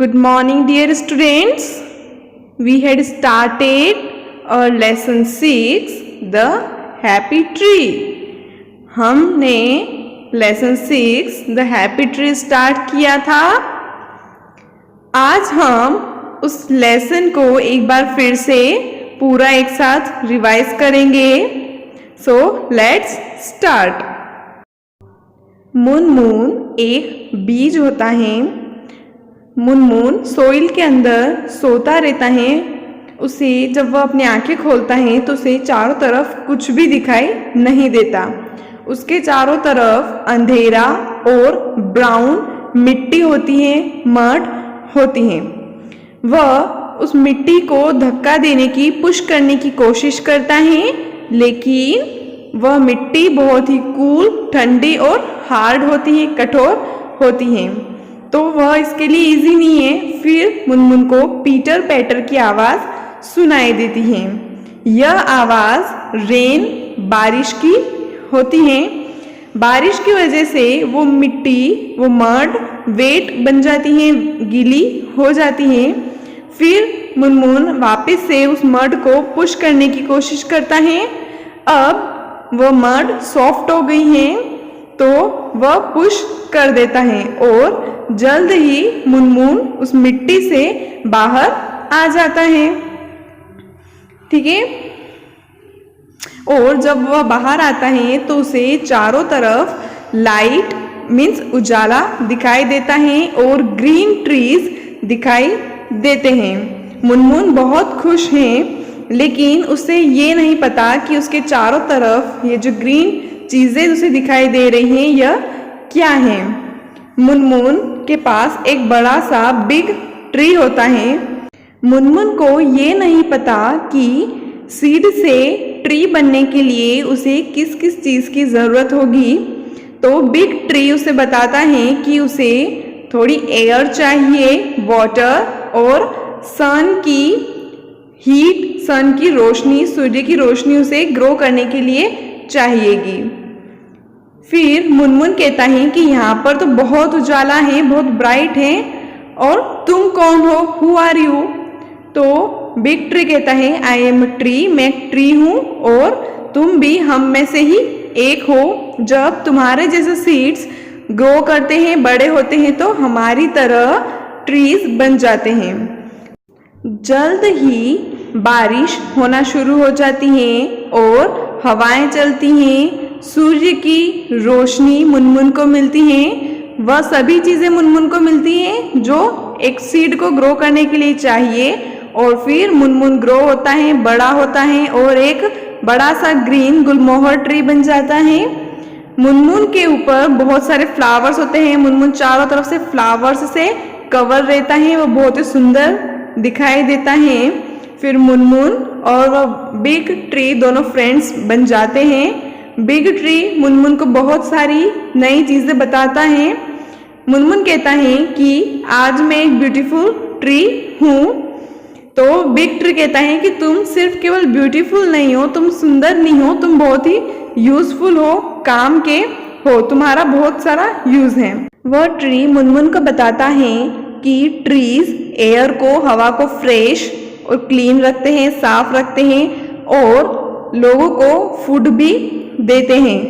Good morning, dear students. We had started our lesson 6, the happy tree. हमने lesson 6, the happy tree start किया था. आज हम उस lesson को एक बार फिर से पूरा एक साथ रिवाइज करेंगे. So let's start. मुनमुन एक बीज होता है. मुनमुन सोइल के अंदर सोता रहता है. उसे जब वह अपनी आंखें खोलता है तो उसे चारों तरफ कुछ भी दिखाई नहीं देता. उसके चारों तरफ अंधेरा और ब्राउन मिट्टी होती है, मड होती है. वह उस मिट्टी को धक्का देने की, पुश करने की कोशिश करता है, लेकिन वह मिट्टी बहुत ही कूल, ठंडी और हार्ड होती है, कठोर होती है, तो वह इसके लिए इजी नहीं है. फिर मुनमुन को पीटर पैटर की आवाज़ सुनाई देती है. यह आवाज़ रेन, बारिश की होती है. बारिश की वजह से वो मिट्टी, वो मड वेट बन जाती है, गीली हो जाती है. फिर मुनमुन वापस से उस मड को पुश करने की कोशिश करता है. अब वह मड सॉफ्ट हो गई है तो वह पुश कर देता है और जल्द ही मुनमुन उस मिट्टी से बाहर आ जाता है. ठीक है. और जब वह बाहर आता है तो उसे चारों तरफ लाइट मीन्स उजाला दिखाई देता है और ग्रीन ट्रीज दिखाई देते हैं. मुनमुन बहुत खुश है, लेकिन उसे ये नहीं पता कि उसके चारों तरफ ये जो ग्रीन चीज़ें उसे दिखाई दे रही हैं यह क्या है. मुनमुन के पास एक बड़ा सा बिग ट्री होता है. मुनमुन को ये नहीं पता कि सीड से ट्री बनने के लिए उसे किस किस चीज़ की ज़रूरत होगी. तो बिग ट्री उसे बताता है कि उसे थोड़ी एयर चाहिए, वाटर और सन की हीट, सन की रोशनी, सूर्य की रोशनी उसे ग्रो करने के लिए चाहिएगी. फिर मुनमुन कहता है कि यहाँ पर तो बहुत उजाला है, बहुत ब्राइट है, और तुम कौन हो, हु आर यू. तो बिग ट्री कहता है आई एम ट्री, मैं एक ट्री हूँ और तुम भी हम में से ही एक हो. जब तुम्हारे जैसे सीड्स ग्रो करते हैं, बड़े होते हैं, तो हमारी तरह ट्रीज बन जाते हैं. जल्द ही बारिश होना शुरू हो जाती है और हवाएं चलती हैं. सूर्य की रोशनी मुनमुन को मिलती है. वह सभी चीज़ें मुनमुन को मिलती हैं जो एक सीड को ग्रो करने के लिए चाहिए. और फिर मुनमुन ग्रो होता है, बड़ा होता है और एक बड़ा सा ग्रीन गुलमोहर ट्री बन जाता है. मुनमुन के ऊपर बहुत सारे फ्लावर्स होते हैं. मुनमुन चारों तरफ से फ्लावर्स से कवर रहता है. वो बहुत ही सुंदर दिखाई देता है. फिर मुनमुन और वह बिग ट्री दोनों फ्रेंड्स बन जाते हैं. बिग ट्री मुनमुन को बहुत सारी नई चीज़ें बताता है. मुनमुन कहता है कि आज मैं एक ब्यूटीफुल ट्री हूँ. तो बिग ट्री कहता है कि तुम सिर्फ केवल ब्यूटीफुल नहीं हो, तुम सुंदर नहीं हो, तुम बहुत ही यूजफुल हो, काम के हो, तुम्हारा बहुत सारा यूज है. वह ट्री मुनमुन को बताता है कि ट्रीज एयर को, हवा को फ्रेश और क्लीन रखते हैं, साफ रखते हैं और लोगों को फूड भी देते हैं.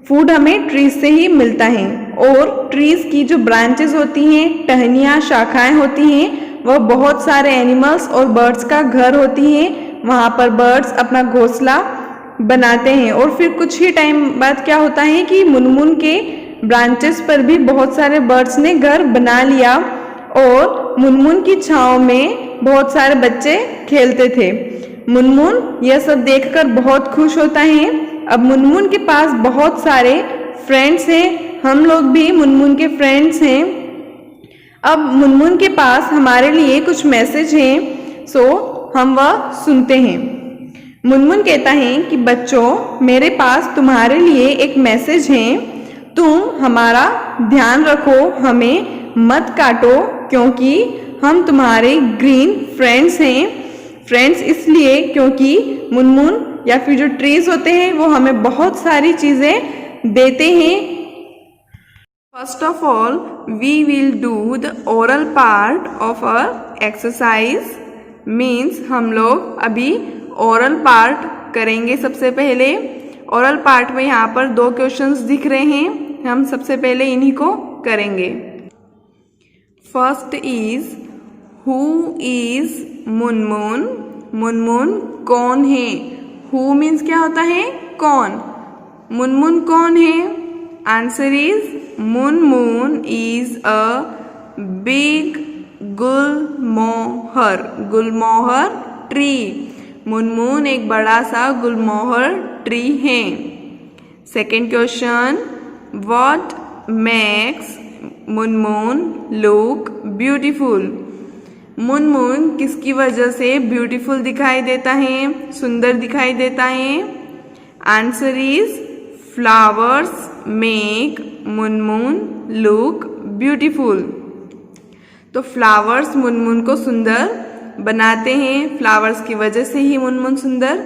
फूड हमें ट्रीज से ही मिलता है. और ट्रीज की जो ब्रांचेस होती हैं, टहनियाँ, शाखाएं होती हैं, वह बहुत सारे एनिमल्स और बर्ड्स का घर होती हैं. वहाँ पर बर्ड्स अपना घोंसला बनाते हैं. और फिर कुछ ही टाइम बाद क्या होता है कि मुनमुन के ब्रांचेस पर भी बहुत सारे बर्ड्स ने घर बना लिया और मुनमुन की छाँव में बहुत सारे बच्चे खेलते थे. मुनमुन यह सब देखकर बहुत खुश होता है. अब मुनमुन के पास बहुत सारे फ्रेंड्स हैं. हम लोग भी मुनमुन के फ्रेंड्स हैं. अब मुनमुन के पास हमारे लिए कुछ मैसेज हैं, सो हम वह सुनते हैं. मुनमुन कहता है कि बच्चों, मेरे पास तुम्हारे लिए एक मैसेज है. तुम हमारा ध्यान रखो, हमें मत काटो, क्योंकि हम तुम्हारे ग्रीन फ्रेंड्स हैं. फ्रेंड्स इसलिए क्योंकि मुनमुन या फिर जो ट्रीज होते हैं वो हमें बहुत सारी चीज़ें देते हैं. First of all, we will do the oral part of our exercise. Means हम लोग अभी oral part करेंगे सबसे पहले. oral part में यहाँ पर 2 क्वेश्चंस दिख रहे हैं. हम सबसे पहले इन्हीं को करेंगे. First is who is Munmun. Munmun कौन है. Who means क्या होता है, कौन. मुनमुन कौन है. Answer is Munmun is a big Gulmohar. Gulmohar tree. Munmun एक बड़ा सा गुलमोहर ट्री है. Second question, what makes Munmun look beautiful. Munmun किसकी वजह से ब्यूटीफुल दिखाई देता है, सुंदर दिखाई देता है. Answer is flowers make Munmun look beautiful. तो फ्लावर्स मुनमुन को सुंदर बनाते हैं. फ्लावर्स की वजह से ही मुनमुन सुंदर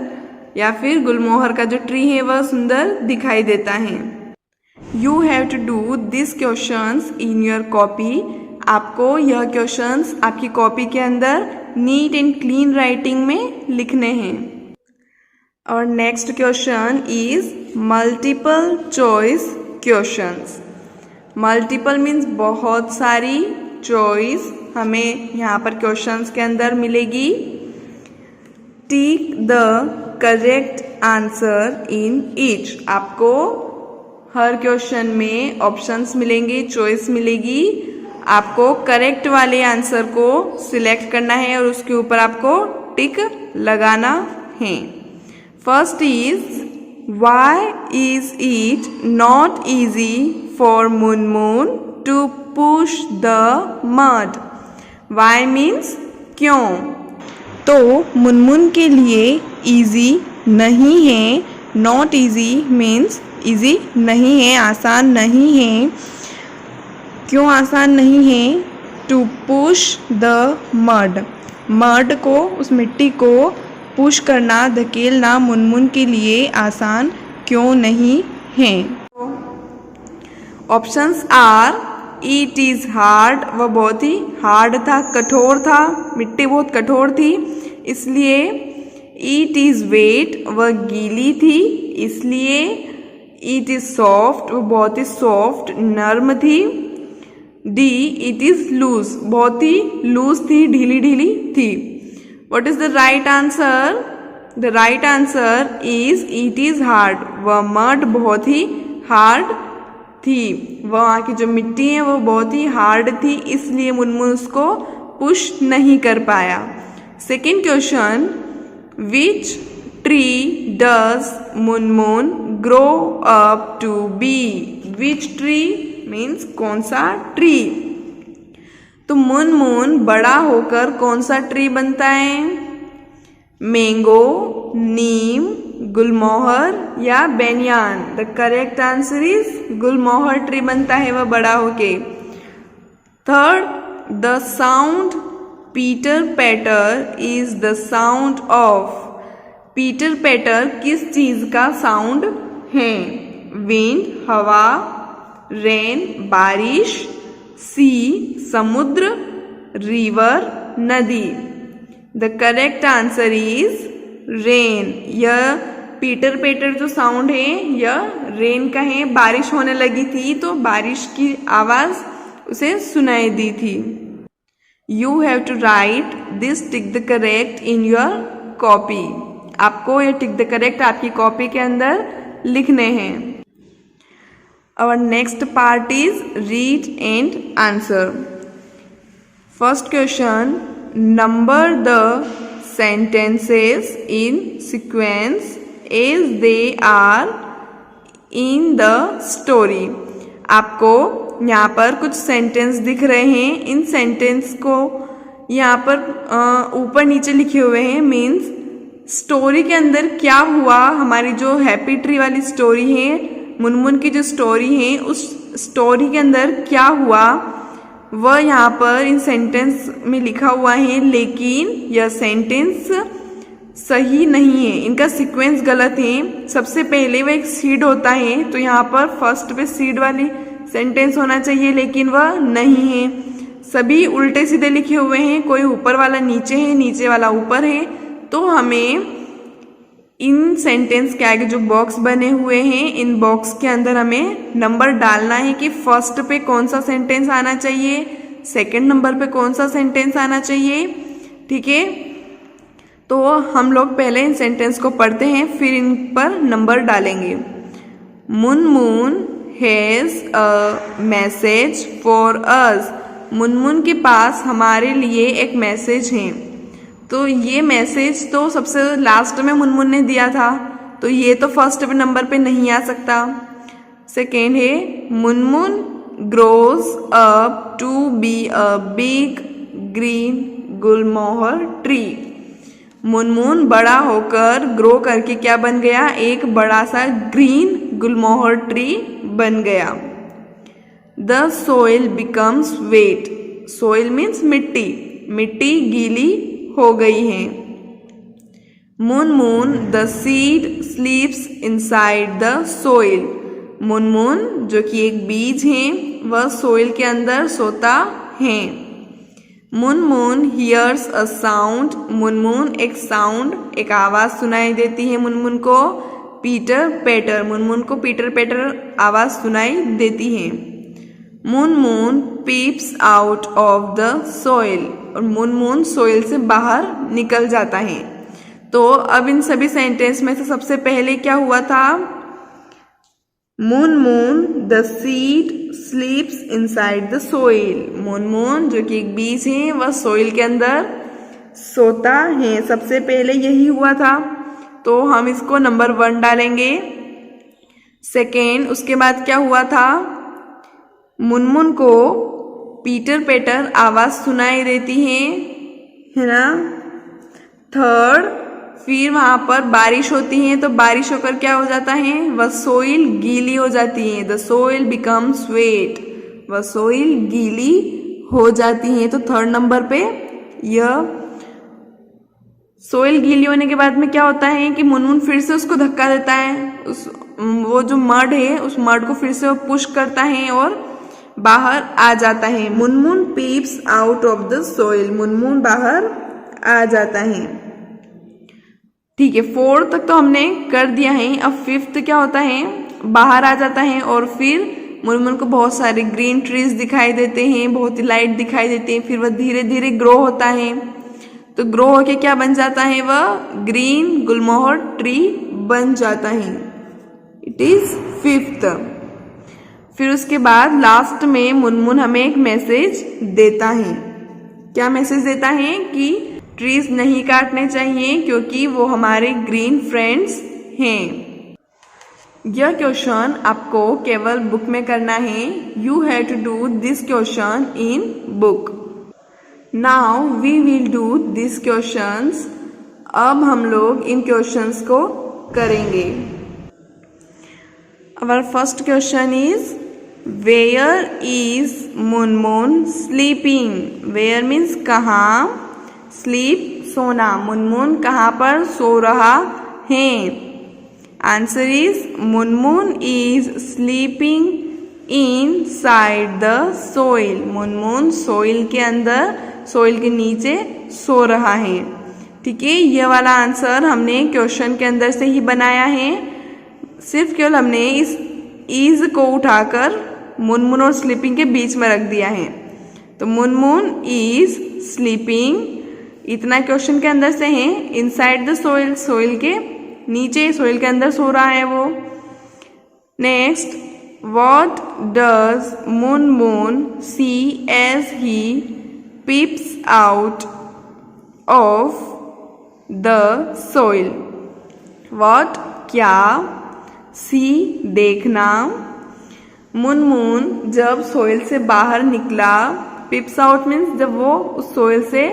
या फिर गुलमोहर का जो ट्री है वह सुंदर दिखाई देता है. You have to do this questions in your copy. आपको यह क्वेश्चंस आपकी कॉपी के अंदर नीट एंड क्लीन राइटिंग में लिखने हैं. और next question is multiple choice questions. Multiple means बहुत सारी, चॉइस हमें यहाँ पर क्वेश्चंस के अंदर मिलेगी. टिक the correct answer in each. आपको हर क्वेश्चन में ऑप्शंस मिलेंगे, चॉइस मिलेगी. आपको करेक्ट वाले आंसर को सिलेक्ट करना है और उसके ऊपर आपको टिक लगाना है. First is why is it not easy for Munmun to push the mud. Why means क्यों. तो मुनमुन के लिए easy नहीं है. not easy means easy नहीं है, आसान नहीं है. क्यों आसान नहीं है. to push the mud. mud को, उस मिट्टी को पुश करना, धकेलना मुनमुन के लिए आसान क्यों नहीं है. Options are it is hard. वह बहुत ही हार्ड था, कठोर था. मिट्टी बहुत कठोर थी इसलिए. It is wet. वह गीली थी इसलिए. It is soft. वह बहुत ही सॉफ्ट, नर्म थी. D it is loose. बहुत ही लूज थी, ढीली ढीली थी. What is the right answer? The right answer is it is hard. वह मड बहुत ही हार्ड थी. वहाँ की जो मिट्टी है वो बहुत ही हार्ड थी इसलिए मुनमुन उसको पुश नहीं कर पाया. Second question, which tree does Munmun grow up to be. Which tree means कौन सा ट्री. तो मुनमुन बड़ा होकर कौन सा ट्री बनता है. मैंगो, नीम, गुलमोहर या banyan. The correct answer is gulmohar tree बनता है वह बड़ा होके. Third, the sound pitter patter is the sound of. Pitter patter किस चीज का साउंड है. विंड हवा, रेन बारिश, सी समुद्र, रिवर नदी. The correct answer is rain. यह पीटर पैटर जो साउंड है यह रेन का है. बारिश होने लगी थी तो बारिश की आवाज उसे सुनाई दी थी. You have to write this tick the correct in your copy. आपको यह टिक द करेक्ट आपकी कॉपी के अंदर लिखने हैं. Our next part is read and answer. First question, number the sentences in sequence as they are in the story. आपको यहाँ पर कुछ सेंटेंस दिख रहे हैं. इन सेंटेंस को यहाँ पर ऊपर नीचे लिखे हुए हैं. मीन्स स्टोरी के अंदर क्या हुआ. हमारी जो हैप्पी ट्री वाली स्टोरी है, मुनमुन की जो स्टोरी है, उस स्टोरी के अंदर क्या हुआ वह यहाँ पर इन सेंटेंस में लिखा हुआ है. लेकिन यह सेंटेंस सही नहीं है, इनका सीक्वेंस गलत है. सबसे पहले वह एक सीड होता है तो यहाँ पर फर्स्ट पे सीड वाली सेंटेंस होना चाहिए, लेकिन वह नहीं है। सभी उल्टे सीधे लिखे हुए हैं, कोई ऊपर वाला नीचे है, नीचे वाला ऊपर है। तो हमें इन सेंटेंस के आगे जो बॉक्स बने हुए हैं, इन बॉक्स के अंदर हमें नंबर डालना है कि फर्स्ट पे कौन सा सेंटेंस आना चाहिए, सेकंड नंबर पे कौन सा सेंटेंस आना चाहिए। ठीक है, तो हम लोग पहले इन सेंटेंस को पढ़ते हैं, फिर इन पर नंबर डालेंगे। Munmun has a message for us. Munmun के पास हमारे लिए एक मैसेज है। तो ये मैसेज तो सबसे लास्ट में मुनमुन ने दिया था, तो ये तो फर्स्ट नंबर पे नहीं आ सकता। सेकेंड है Munmun grows up to be a big green gulmohar tree. Munmun बड़ा होकर ग्रो करके क्या बन गया, एक बड़ा सा ग्रीन गुलमोहर ट्री बन गया। The soil becomes wet. Soil means मिट्टी, मिट्टी गीली हो गई है। Munmun the seed sleeps inside the soil. Munmun जो कि एक बीज है, वह सोइल के अंदर सोता है। Munmun hears a sound. Munmun एक साउंड, एक आवाज सुनाई देती है मुनमुन को। Pitter patter. मुनमुन को पीटर पैटर आवाज सुनाई देती है। Munmun peeps out of the soil. और मुनमुन सोइल से बाहर निकल जाता है। तो अब इन सभी सेंटेंस में से सबसे पहले क्या हुआ था, Munmun the seed sleeps inside the soil. Munmun जो कि एक बीज है, वह सोइल के अंदर सोता है। सबसे पहले यही हुआ था, तो हम इसको नंबर 1 डालेंगे। सेकेंड, उसके बाद क्या हुआ था, मुनमुन को पीटर पैटर आवाज सुनाई देती है ना। थर्ड, फिर वहां पर बारिश होती है, तो बारिश होकर क्या हो जाता है, वह सोइल गीली हो जाती है। The soil becomes wet. वह सोइल गीली हो जाती है। तो थर्ड नंबर पे यह सोइल गीली होने के बाद में क्या होता है कि मुनमुन फिर से उसको धक्का देता है। वो जो मड है, उस मड को फिर से वो पुश करता है और बाहर आ जाता है। Munmun peeps out of the soil. Munmun बाहर आ जाता है। ठीक है, 4 तक तो हमने कर दिया है। अब 5th क्या होता है, बाहर आ जाता है और फिर मुनमुन को बहुत सारे ग्रीन ट्रीज दिखाई देते हैं, बहुत ही लाइट दिखाई देते हैं। फिर वह धीरे धीरे ग्रो होता है। तो ग्रो होके क्या बन जाता है, वह ग्रीन गुलमोहर ट्री बन जाता है। It is 5th। फिर उसके बाद लास्ट में मुनमुन हमें एक मैसेज देता है। क्या मैसेज देता है कि ट्रीज नहीं काटने चाहिए क्योंकि वो हमारे ग्रीन फ्रेंड्स हैं। यह क्वेश्चन आपको केवल बुक में करना है। You have to do this question in book. Now we will do this questions. अब हम लोग इन क्वेश्चंस को करेंगे। Our first question is where is Munmun sleeping. Where means कहाँ, स्लीप सोना। मुनमुन कहाँ पर सो रहा है। Answer is Munmun is sleeping inside the soil. Munmun soil के अंदर, सोइल के नीचे सो रहा है। ठीक है, ये वाला आंसर हमने क्वेश्चन के अंदर से ही बनाया है। सिर्फ केवल हमने इस इज को उठाकर मुनमुन और स्लीपिंग के बीच में रख दिया है। तो मुनमुन इज स्लीपिंग, इतना क्वेश्चन के अंदर से है। इनसाइड द सोइल, सोइल के नीचे, सोइल के अंदर सो रहा है वो। Next, what does Munmun see as he peeps out of the soil. What क्या, सी देखना। मुनमुन जब सोइल से बाहर निकला, पिप्स आउट मीन्स जब वो उस सोइल से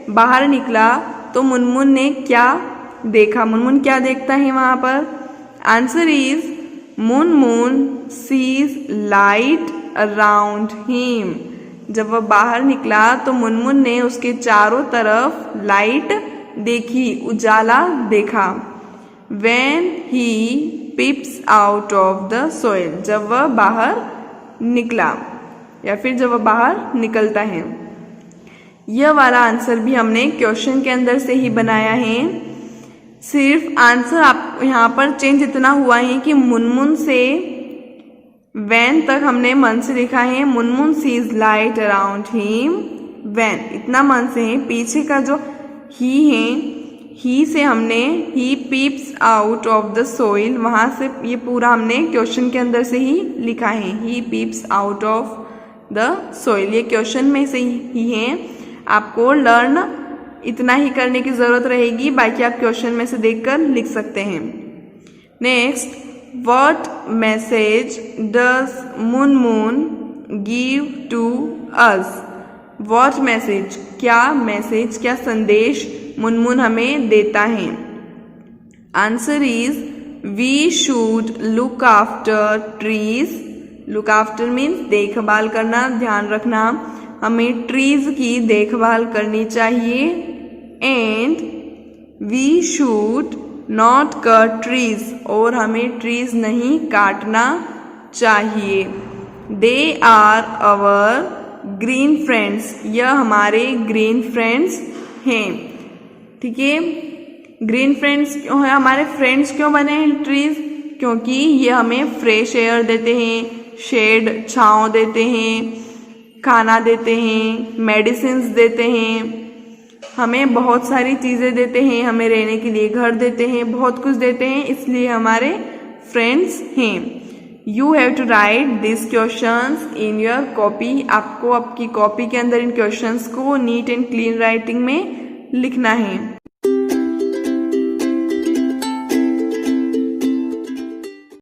बाहर निकला, तो मुनमुन ने क्या देखा। मुनमुन क्या देखता है वहां पर। Answer is Munmun sees light around him. जब वह बाहर निकला तो मुनमुन ने उसके चारों तरफ लाइट देखी, उजाला देखा। When he peeps out of the soil, जब वह बाहर निकला या फिर जब वह बाहर निकलता है। यह वाला आंसर भी हमने क्वेश्चन के अंदर से ही बनाया है। सिर्फ आंसर आप यहाँ पर चेंज इतना हुआ है कि मुनमुन से वैन तक हमने मन से लिखा है। Munmun sees light around him when, इतना मन से है। पीछे का जो ही है, ही से हमने he peeps out of the soil, वहां से ये पूरा हमने क्वेश्चन के अंदर से ही लिखा है। He peeps out of the soil, ये क्वेश्चन में से ही है। आपको लर्न इतना ही करने की जरूरत रहेगी, बाकी आप क्वेश्चन में से देखकर लिख सकते हैं। Next, what message does Munmun give to us? What message, क्या मैसेज, क्या संदेश मुनमुन हमें देता है? Answer is we should look after trees. Look after means देखभाल करना, ध्यान रखना। हमें ट्रीज की देखभाल करनी चाहिए। And we should not cut trees, और हमें ट्रीज नहीं काटना चाहिए। They are our green friends, यह हमारे ग्रीन फ्रेंड्स हैं। ठीक है, ग्रीन फ्रेंड्स क्यों है, हमारे फ्रेंड्स क्यों बने हैं ट्रीज? क्योंकि ये हमें फ्रेश एयर देते हैं, शेड छांव देते हैं, खाना देते हैं, मेडिसिन्स देते हैं, हमें बहुत सारी चीज़ें देते हैं, हमें रहने के लिए घर देते हैं, बहुत कुछ देते हैं, इसलिए हमारे फ्रेंड्स हैं। You have to write this questions in your copy. आपको आपकी कॉपी के अंदर इन क्वेश्चंस को नीट एंड क्लीन राइटिंग में लिखना है।